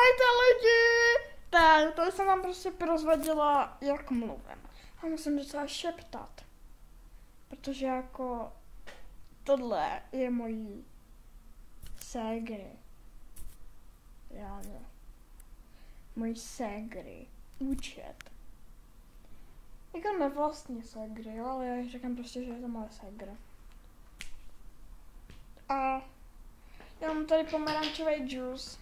Ahojte lidi! Tak, to jsem vám prostě prozvadila, jak mluvím. A musím docela šeptat. Protože jako tohle je mojí ségry. Reálně. Mojí ségry. Účet. Jako ne vlastně ségry, jo, ale já říkám prostě, že je to moje ségra. A já mám tady pomerančový džus.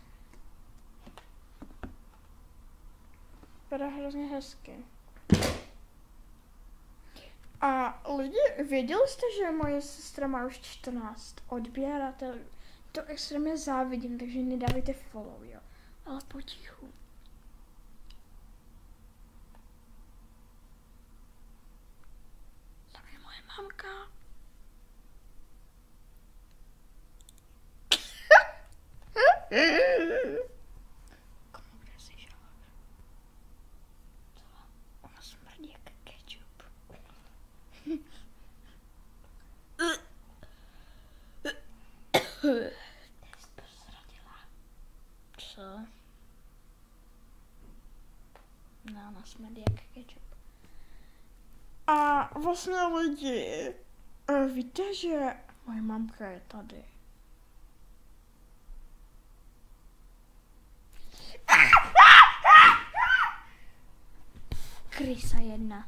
Vypadá hrozně hezky. A lidi, věděli jste, že moje sestra má už 14 odběratelů? To extrémně závidím, takže nedávejte follow, jo. Ale potichu. Tam je moje mamka. Komu bude si žávat? Ona smrdí jak ketchup. Co? No, ona smrdí jak ketchup. A vlastně lidi, víte, že moje mamka je tady. Krysa jedna.